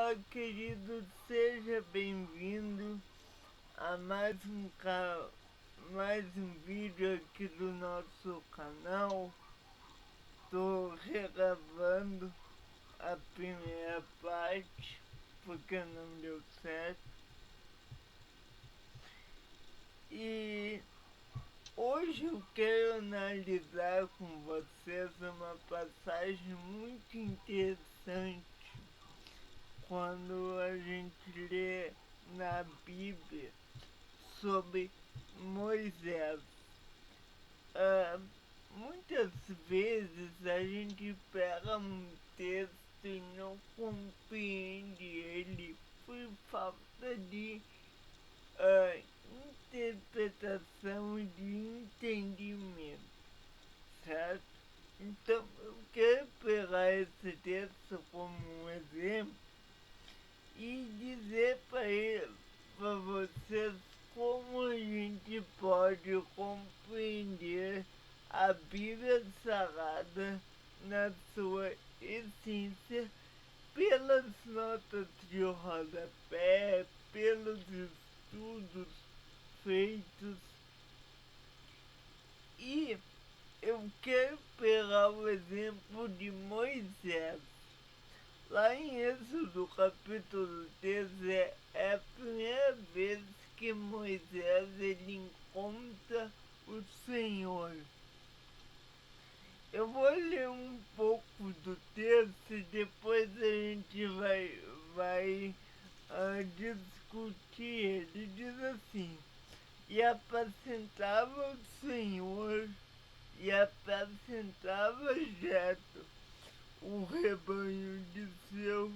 Olá, querido, seja bem-vindo a mais um vídeo aqui do nosso canal. Estou regravando a primeira parte porque não deu certo. E hoje eu quero analisar com vocês uma passagem muito interessante quando a gente lê na Bíblia sobre Moisés. Muitas vezes a gente pega um texto e não compreende ele por falta de interpretação e de entendimento, certo? Então eu quero pegar esse texto como um exemplo e dizer para vocês como a gente pode compreender a Bíblia Sagrada na sua essência pelas notas de rodapé, pelos estudos feitos. E eu quero pegar o exemplo de Moisés. Lá em Êxodo capítulo 13 é a primeira vez que Moisés ele encontra o Senhor. Eu vou ler um pouco do texto e depois a gente vai discutir. Ele diz assim: e apacentava o Senhor, e apacentava Jetro, o rebanho de seu...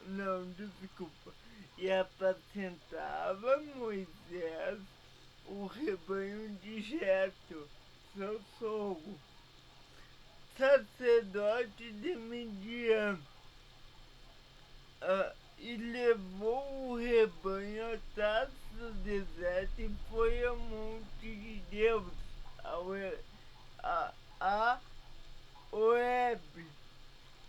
Não, desculpa. E apacentava Moisés o rebanho de Jetro, seu sogro, sacerdote de Midian, e levou o rebanho atrás do deserto e foi ao monte de Deus, a Horeb.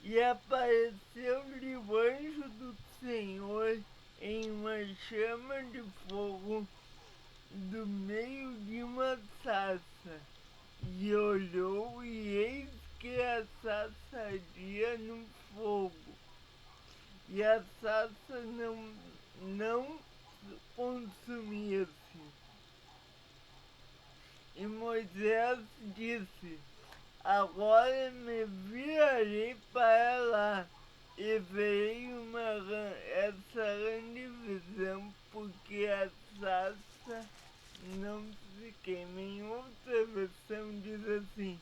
E apareceu-lhe o anjo do Senhor em uma chama de fogo do meio de uma sarça. E olhou, e eis que a sarça ardia no fogo, e a sarça não consumia-se. E Moisés disse: agora me virarei para lá e verei essa grande visão, porque a sarça não se queima. Em outra versão diz assim,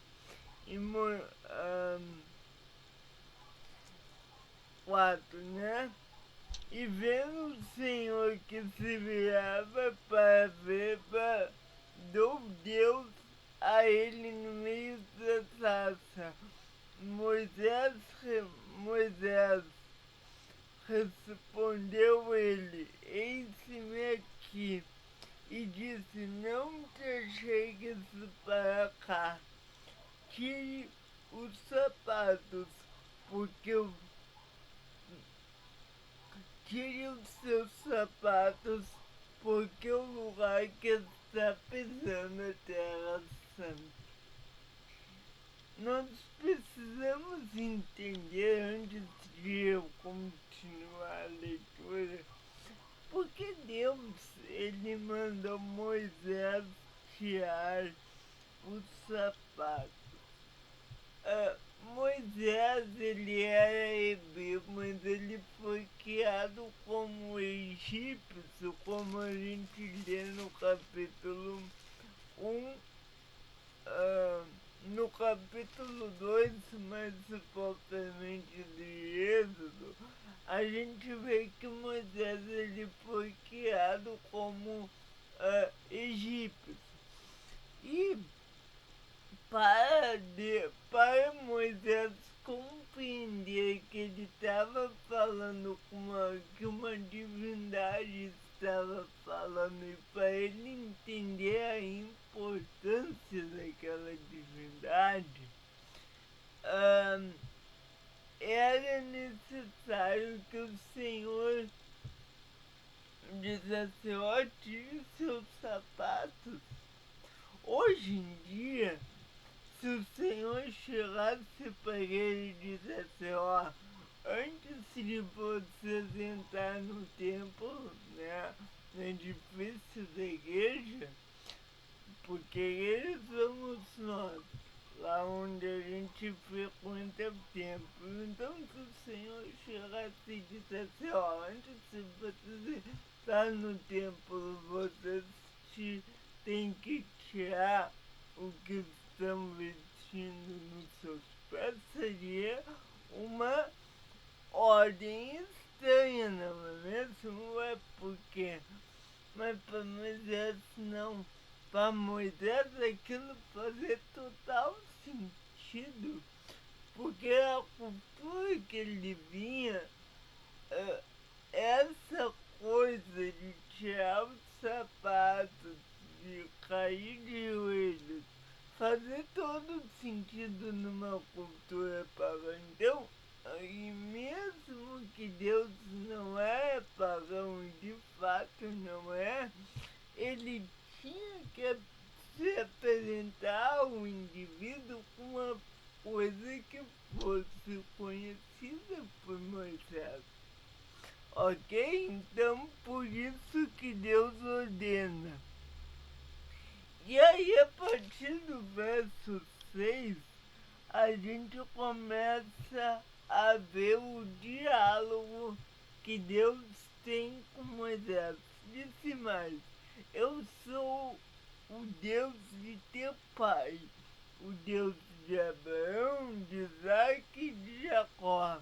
4, né? E vendo o Senhor que se virava para ver, deu Deus a ele no meio da sarça. Moisés respondeu ele: eis-me aqui. E disse: não te chegues para cá, tire os sapatos, porque tire os seus sapatos, porque o lugar que está pisando é terra santa. Nós precisamos entender, antes de eu continuar a leitura, porque Deus ele mandou Moisés tirar os sapatos. Moisés ele era hebreu, mas ele foi criado como egípcio, como a gente lê no capítulo 1, no capítulo 2, mais propriamente de Êxodo, a gente vê que Moisés ele foi criado como egípcio. E para Moisés compreender que ele estava falando que uma divindade estava falando, e para ele entender a importância daquela divindade, era necessário que o Senhor dissesse: ó, tire seus sapatos. Hoje em dia, se o Senhor chegasse para ele e dissesse: ó, antes de você entrar no templo, né, no edifício da igreja, porque eles somos nós, lá onde a gente frequenta o templo. Então, se o Senhor chegasse e dissesse: ó, antes de vocês estar no templo, vocês têm que tirar o que estão vestindo nos seus pés, seria uma ordem estranha, não é mesmo? É porque, mas para Moisés não. Para Moisés aquilo fazia total sentido, porque a cultura que ele vinha, essa coisa de tirar os sapatos, de cair de joelhos, fazia todo sentido numa cultura pagã. Então, e mesmo que Deus não é pagão, de fato não é, ele tinha que se apresentar ao indivíduo com uma coisa que fosse conhecida por Moisés. Ok? Então, por isso que Deus ordena. E aí, a partir do verso 6, a gente começa a ver o diálogo que Deus tem com Moisés. Disse mais: eu sou o Deus de teu pai, o Deus de Abraão, de Isaac e de Jacó.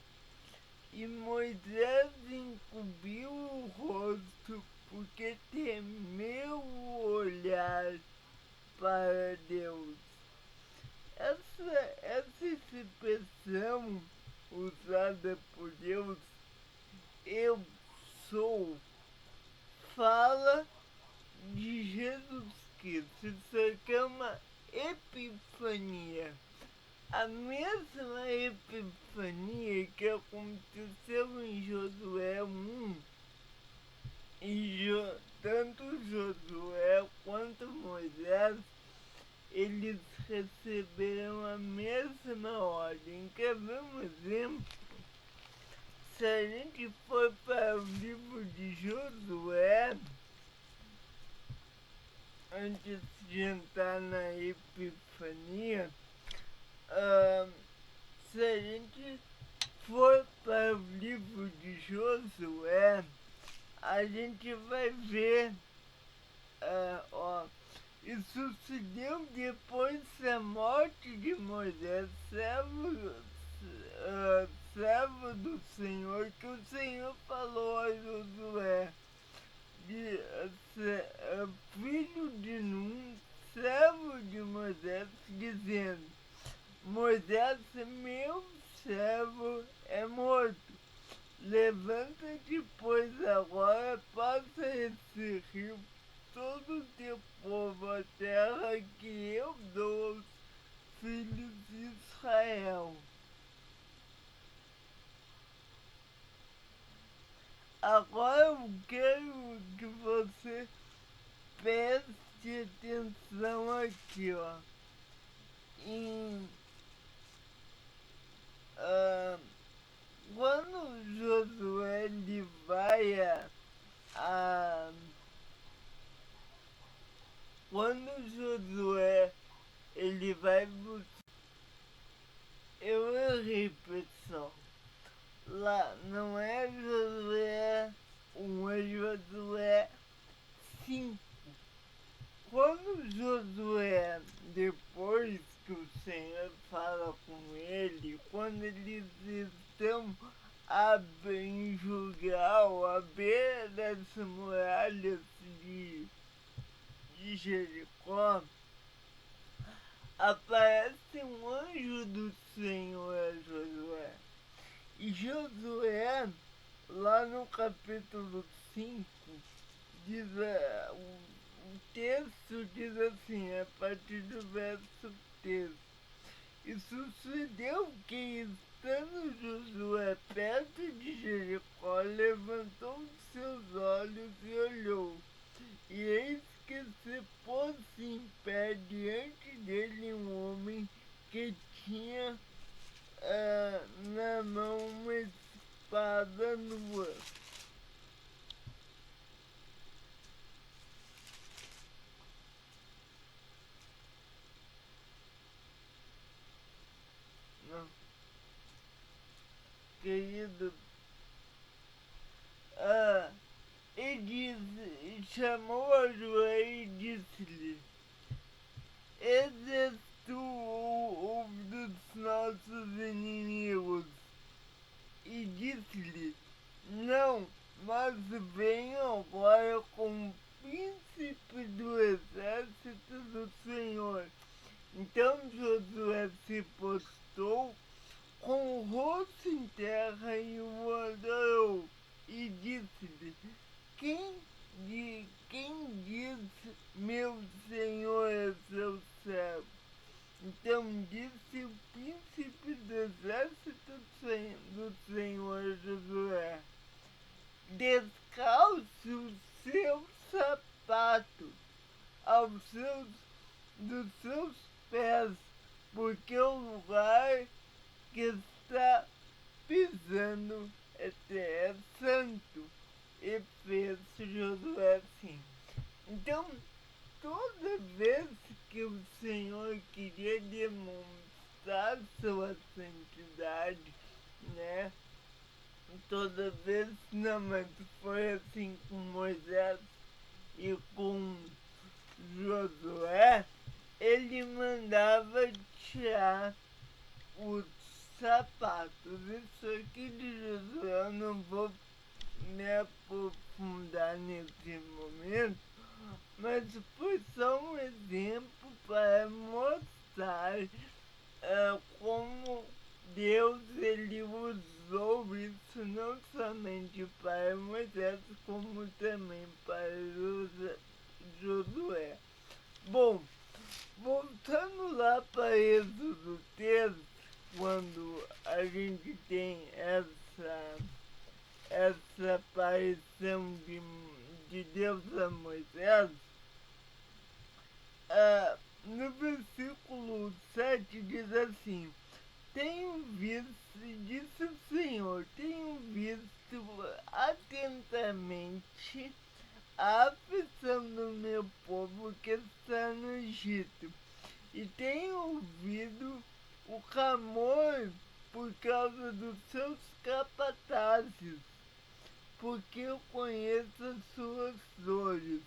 E Moisés encobriu o rosto porque temeu olhar para Deus. Essa expressão usada por Deus, eu sou, fala de Jesus Cristo. Isso aqui é uma epifania. A mesma epifania que aconteceu em Josué 1, e tanto Josué quanto Moisés, eles receberam a mesma ordem. Quer ver um exemplo? Se a gente for para o livro de Josué, antes de entrar na epifania, se a gente for para o livro de Josué, a gente vai ver, e sucedeu depois da morte de Moisés, servo do Senhor, que o Senhor falou a Josué, filho de Nun, servo de Moisés, dizendo: Moisés, meu servo, é morto. Levanta-te, pois agora passa esse rio todo o teu povo, a terra que eu dou aos filhos de Israel. Agora eu quero que você preste atenção aqui, ó. Quando Josué ele vai quando Josué ele vai buscar, eu errei, pessoal. Lá não é Josué 1, é Josué 5. Quando Josué, depois que o Senhor fala com ele, quando eles estão em Gilgal, à beira das muralhas de Jericó, aparece um anjo do Senhor a Josué. E Josué, lá no capítulo 5, diz, o texto diz assim, a partir do verso 3: e sucedeu que, Estando Josué perto de Jericó, levantou seus olhos e olhou, e eis que se pôs em pé diante dele um homem que tinha na mão uma espada nua. Não, querido, e chamou a Joé e disse-lhe: Eis tu o dos nossos inimigos. E disse-lhe: Não, mas venham agora com o príncipe do exército do Senhor. Então Josué se postou com o rosto em terra e o adorou, e disse-lhe: quem diz meu Senhor é seu servo? Então disse o príncipe do exército do Senhor Josué: Descalce os seus sapatos dos seus pés, porque o lugar que está pisando é santo. E fez Josué assim. Então, toda vez que o Senhor queria demonstrar sua santidade, né? Toda vez, não, mas foi assim com Moisés e com Josué, ele mandava tirar os sapatos. Isso aqui de Josué eu não vou me aprofundar nesse momento, mas foi só um exemplo para mostrar como Deus ele usou isso não somente para Moisés, como também para Josué. Bom, voltando lá para Êxodo 3, quando a gente tem essa aparição de Deus a Moisés, no versículo 7 diz assim: Tenho visto, disse o Senhor, tenho visto atentamente a aflição do meu povo que está no Egito, e tenho ouvido o clamor por causa dos seus capatazes, porque eu conheço as suas dores.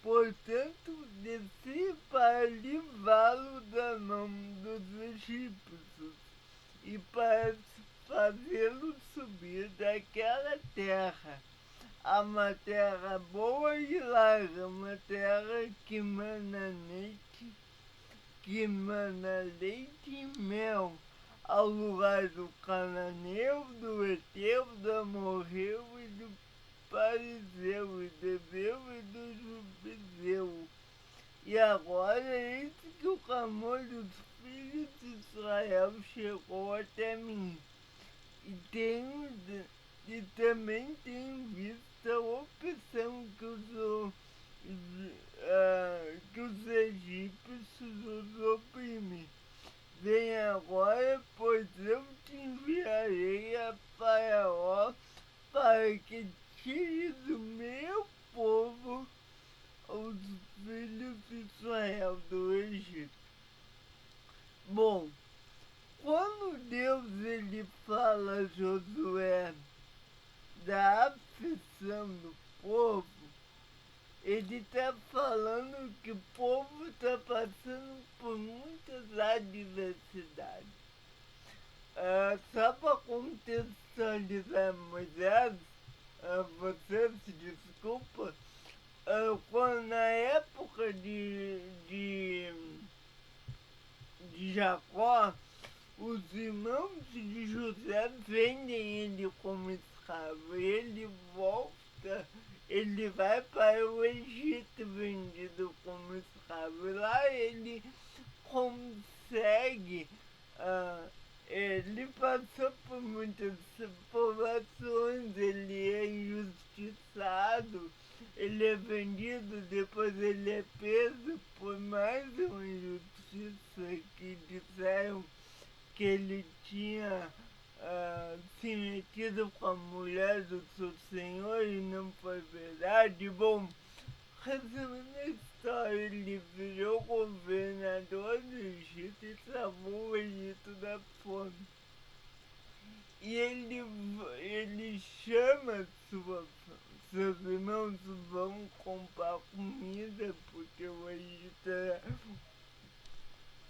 Portanto, desci para livrá-lo da mão dos egípcios e para fazê-lo subir daquela terra a uma terra boa e larga, uma terra que mana leite e mel, ao lugar do cananeu, do Eteu, do amorreu e do parizeu, e do Ebeu e do jubizeu. E agora eis que o clamor dos filhos de Israel chegou até mim, e também tenho visto a opção que os egípcios os oprimem. Vem agora, pois eu te enviarei a Faraó para que tire do meu povo os filhos de Israel do Egito. Bom, quando Deus ele fala a Josué da aflição do povo, ele está falando que o povo está passando por muitas adversidades. Só para contextualizar Moisés, você se desculpa, quando na época de Jacó, os irmãos de José vendem ele como escravo. Ele vai para o Egito vendido como escravo. E lá ele consegue ele passou por muitas provações, ele é injustiçado, ele é vendido, depois ele é preso por mais uma injustiça que disseram que ele tinha se metido com a mulher do seu senhor e não foi verdade. Bom, resumindo a história, ele virou governador do Egito e salvou o Egito da fome. E ele chama seus irmãos, vão comprar comida, porque o Egito era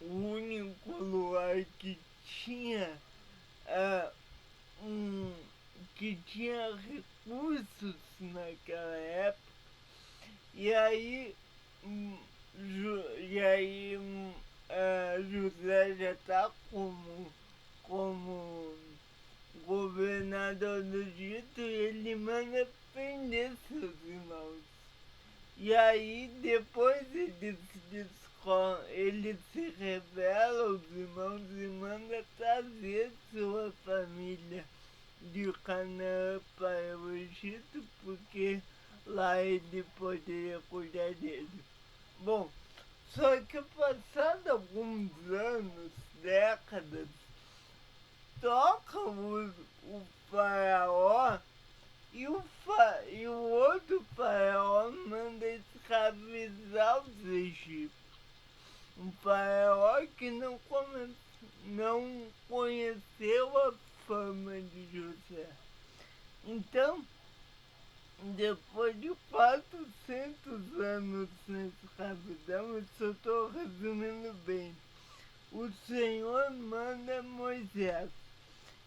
o único lugar que tinha que tinha recursos naquela época. E aí, José já está como governador do Egito e ele manda prender seus irmãos. E aí depois ele se revela aos irmãos e manda trazer sua família de Canaã para o Egito, porque lá ele poderia cuidar dele. Bom, só que passado alguns anos, décadas, toca o faraó e o outro faraó manda escravizar os egípcios. Um faraó que não conheceu a fama de José. Então, depois de 400 anos na escravidão, isso eu estou resumindo bem, o Senhor manda Moisés.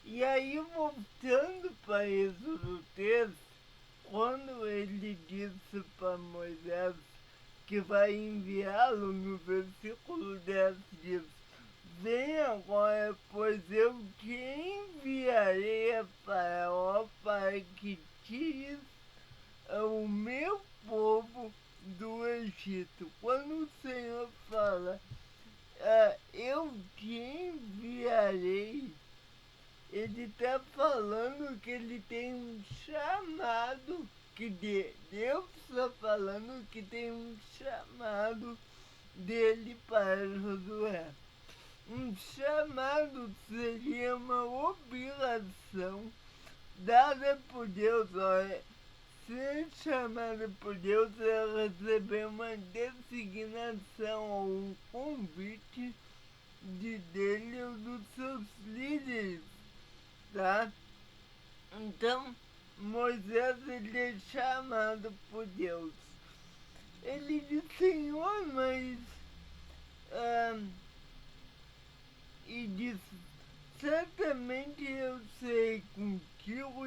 E aí, voltando para Êxodo 3, quando ele disse para Moisés que vai enviá-lo, no versículo 10 diz: vem agora, pois eu te enviarei a Faraó para que tires o meu povo do Egito. Quando o Senhor fala, eu te enviarei, ele está falando que ele tem um chamado, que Deus está falando que tem um chamado dele para Josué. Um chamado seria uma obrigação dada por Deus. Olha, ser chamado por Deus é receber uma designação ou um convite dele ou dos seus líderes, tá? Então, Moisés, ele é chamado por Deus. Ele diz, Senhor, mas... e diz, certamente eu serei contigo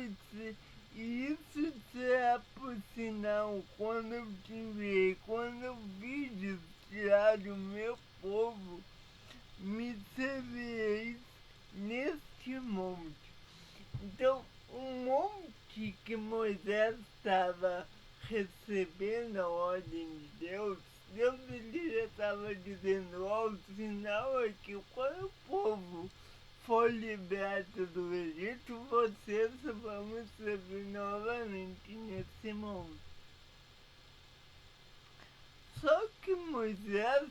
e isso será por sinal quando eu te enviei, quando eu vides tirar o meu povo, me servireis neste monte. Então, o monte que Moisés estava recebendo a ordem de Deus ele já estava dizendo, o sinal é que quando o povo for liberto do Egito, vocês vão me servir novamente nesse monte. Só que Moisés,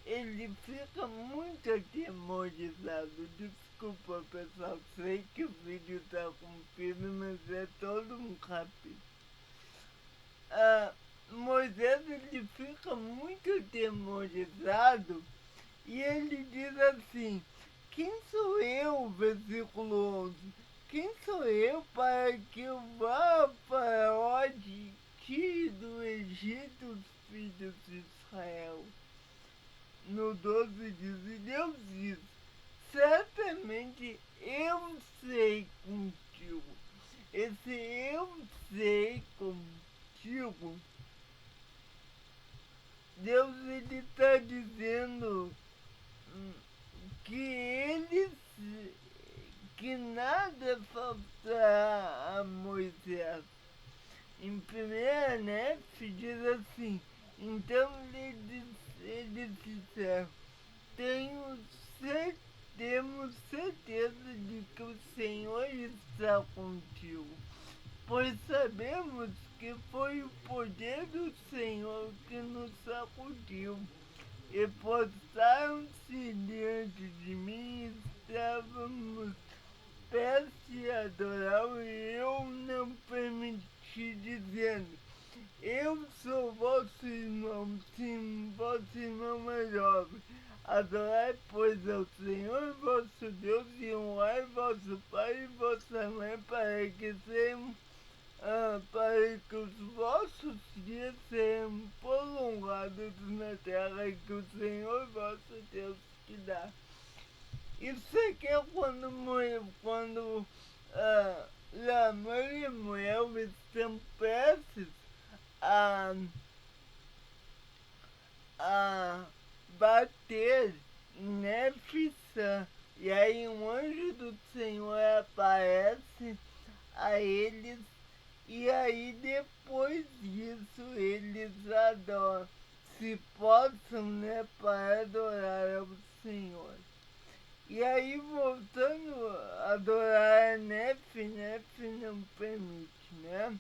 ele fica muito atemorizado. Desculpa, pessoal, sei que o vídeo está comprido, mas é todo um capítulo. Moisés, ele fica muito atemorizado e ele diz assim, quem sou eu, versículo 11, quem sou eu para que eu vá ao Faraó de tire do Egito os filhos de Israel? No 12 diz, e Deus diz, certamente eu sei contigo. Esse eu sei contigo, Deus, ele está dizendo que nada faltará a Moisés. Em 1 Nef diz assim, então ele disseram, tenho temos certeza de que o Senhor está contigo, pois sabemos que foi o poder do Senhor que nos sacudiu. E postaram-se diante de mim, estávamos prestes a adorar, e eu não permiti, dizendo: eu sou vosso irmão, sim, vosso irmão mais jovem. Adorai, pois, ao Senhor vosso Deus, e honrai vosso pai e vossa mãe, para que os vossos dias sejam prolongados na terra que o Senhor vosso Deus te dá. Isso aqui é quando Lamã e Moel estão prestes a bater Nefissã. E aí um anjo do Senhor aparece a eles, e aí depois disso eles adoram, se possam, né, para adorar ao Senhor. E aí voltando a adorar a Nef não permite, né?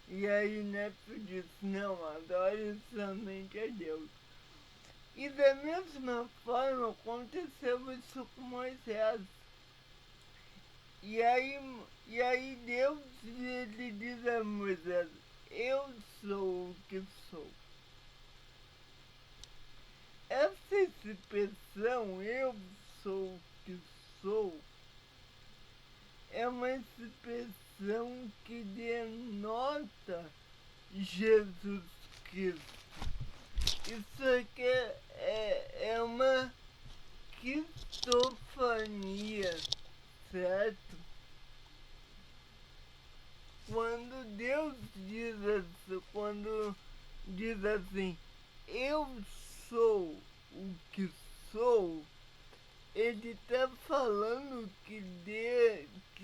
E aí Nef diz: não, adore somente a Deus. E da mesma forma aconteceu isso com Moisés. E aí Deus, ele diz a Moisés: eu sou o que sou. Essa expressão, eu sou o que sou, é uma expressão que denota Jesus Cristo. Isso aqui é uma cristofania, certo? Quando Deus diz assim, eu sou o que sou, ele está falando que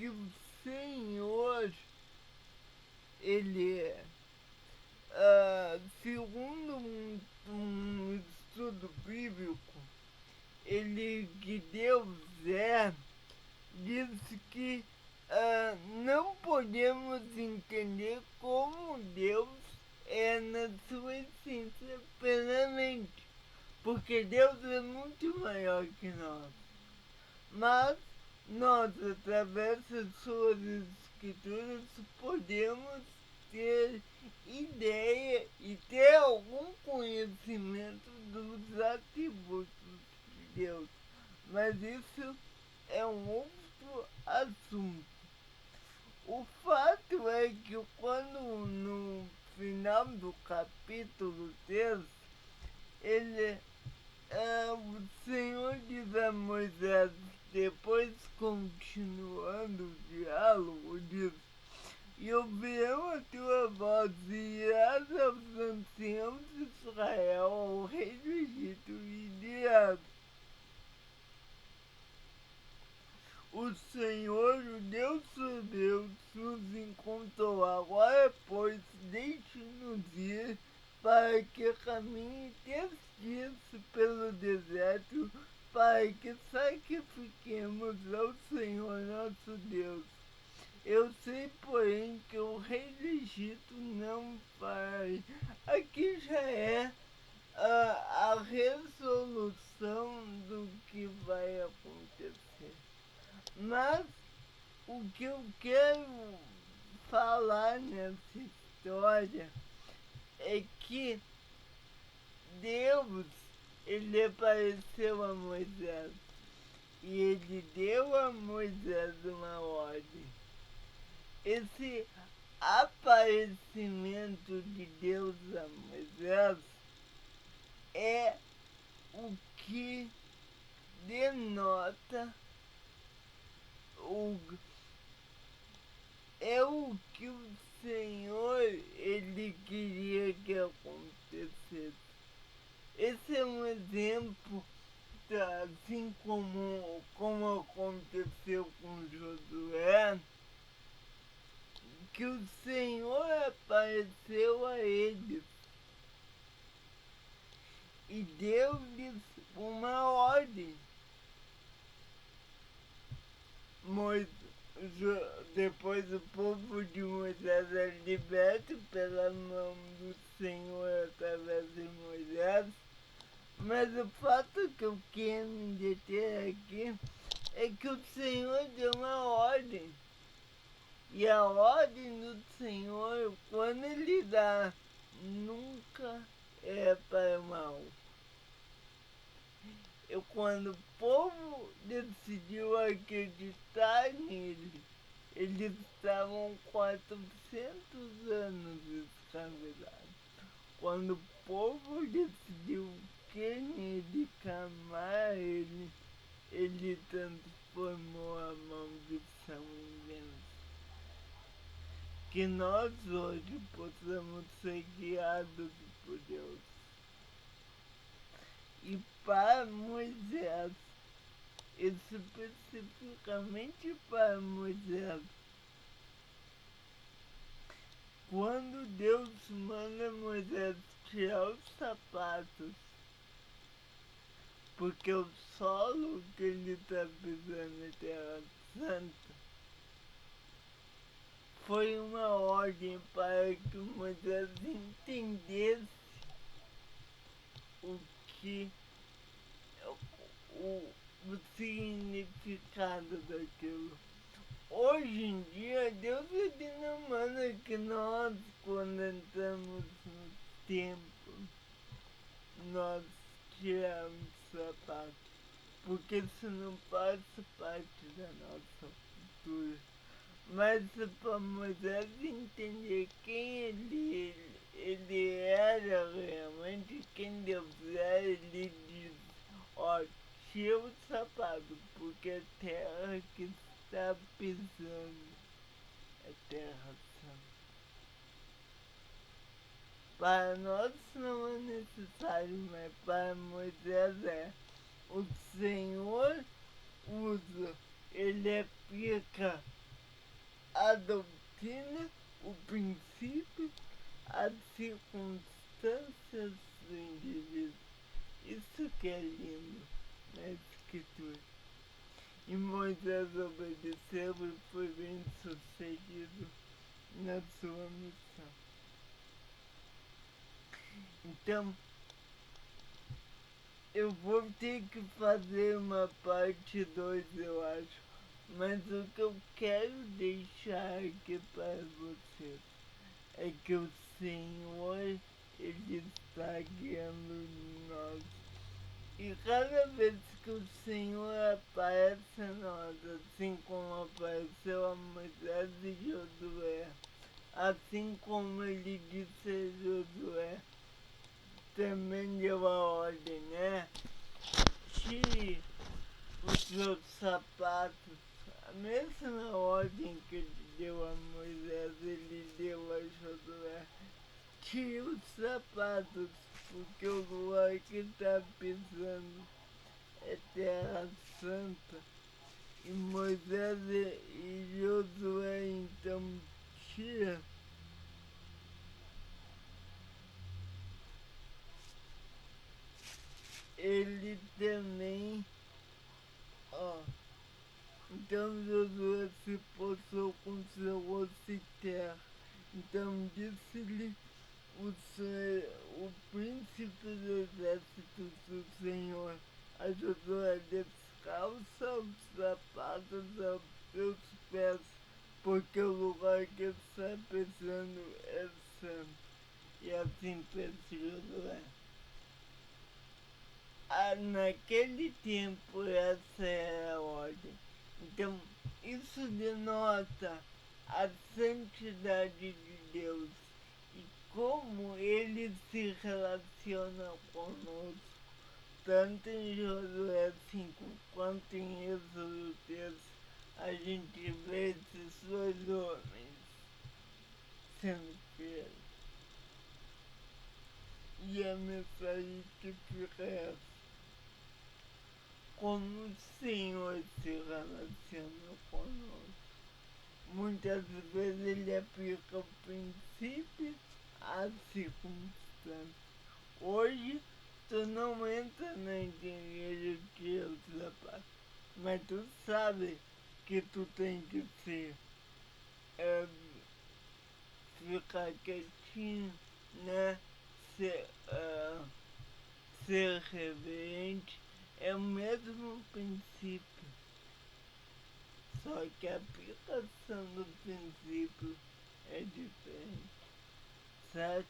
o Senhor, ele é. Segundo um estudo bíblico, que Deus diz que não podemos entender como Deus é na sua essência plenamente, porque Deus é muito maior que nós. Mas nós, através das suas escrituras, podemos ter ideia e ter algum conhecimento dos atributos de Deus. Mas isso é um outro assunto. O fato é que quando no final do capítulo 3, o Senhor diz a Moisés, depois continuando o diálogo, diz: e ouvirão a tua voz, e irás aos anciãos de Israel, ao rei do Egito, e dirás: o Senhor, o Deus Deus, nos encontrou. Agora, pois, deixe-nos ir, para que caminhe 3 dias pelo deserto, para que sacrifiquemos ao Senhor nosso Deus. Eu sei, porém, que o rei do Egito não vai. Aqui já é a resolução do que vai acontecer. Mas o que eu quero falar nessa história é que Deus, ele apareceu a Moisés e ele deu a Moisés uma ordem. Esse aparecimento de Deus a Moisés é o que denota o que o Senhor, ele queria que acontecesse. Esse é um exemplo, assim como aconteceu com Josué, que o Senhor apareceu a eles e deu-lhes uma ordem. Moisés, depois o povo de Moisés é liberto pela mão do Senhor através de Moisés. Mas o fato que eu quero me deter aqui é que o Senhor deu uma ordem. E a ordem do Senhor, quando Ele dá, nunca é para o mal. Quando o povo decidiu acreditar nele, eles estavam 400 anos escravizados. Quando o povo decidiu que nele, clamar ele transformou a maldição em bênção. Que nós hoje possamos ser guiados por Deus. E para Moisés, especificamente para Moisés, quando Deus manda Moisés tirar os sapatos, porque o solo que ele está pisando é terra santa, foi uma ordem para que Moisés entendesse o que o significado daquilo. Hoje em dia, Deus não manda que nós, quando entramos no templo, nós tiramos sapato, porque isso não faz parte da nossa cultura. Mas para Moisés entender quem ele era realmente, quem Deus era, ele diz, ó, tira o sapato, porque a terra que está pisando é terra santa. Para nós não é necessário, mas para Moisés é. O Senhor usa, ele aplica a doutrina, o princípio, as circunstâncias do indivíduo. Isso que é lindo na Escritura. E Moisés obedeceu e foi bem sucedido na sua missão. Então, eu vou ter que fazer uma parte 2, eu acho. Mas o que eu quero deixar aqui para vocês é que o Senhor, Ele está guiando nós. E cada vez que o Senhor aparece a nós, assim como apareceu a Moisés e Josué, assim como ele disse a Josué, também deu a ordem, né? Tire os seus sapatos. A mesma ordem que ele deu a Moisés, ele deu a Josué. Tire os sapatos, porque o lugar que está pisando é terra santa. E Moisés e Josué então tira. Ele também, ó, então Josué se possou com seu rosto em terra. Então disse-lhe o príncipe do exército do Senhor a Josué: descalça os sapatos aos seus pés, porque o lugar que está pisando é santo. E assim fez Josué. Naquele tempo essa era a ordem. Então isso denota a santidade de Deus e como ele se relaciona conosco, tanto em Josué 5 quanto em Êxodo 3, a gente vê esses dois homens sendo fiéis. E a mensagem que fica é essa: como o Senhor se relaciona conosco. Muitas vezes ele aplica o princípio às circunstâncias. Hoje, tu não entra na igreja que eu trabalho, mas tu sabe que tu tem que ser é, ficar quietinho, né? Ser, ser reverente é o mesmo princípio, só que a aplicação do princípio é diferente, certo?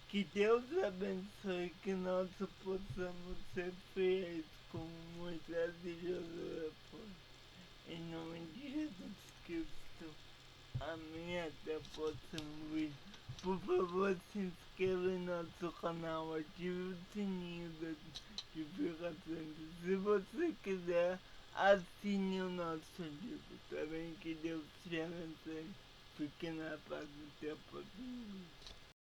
Que Deus abençoe, que nós possamos ser fiéis como Moisés e Josué foi. Em nome de Jesus Cristo. Amém. Até o próximo vídeo. Por favor, se inscreva em nosso canal, ative o sininho das notificações. Se você quiser, assine o nosso livro. Também que Deus te abençoe. Fique na paz. Até o próximo vídeo.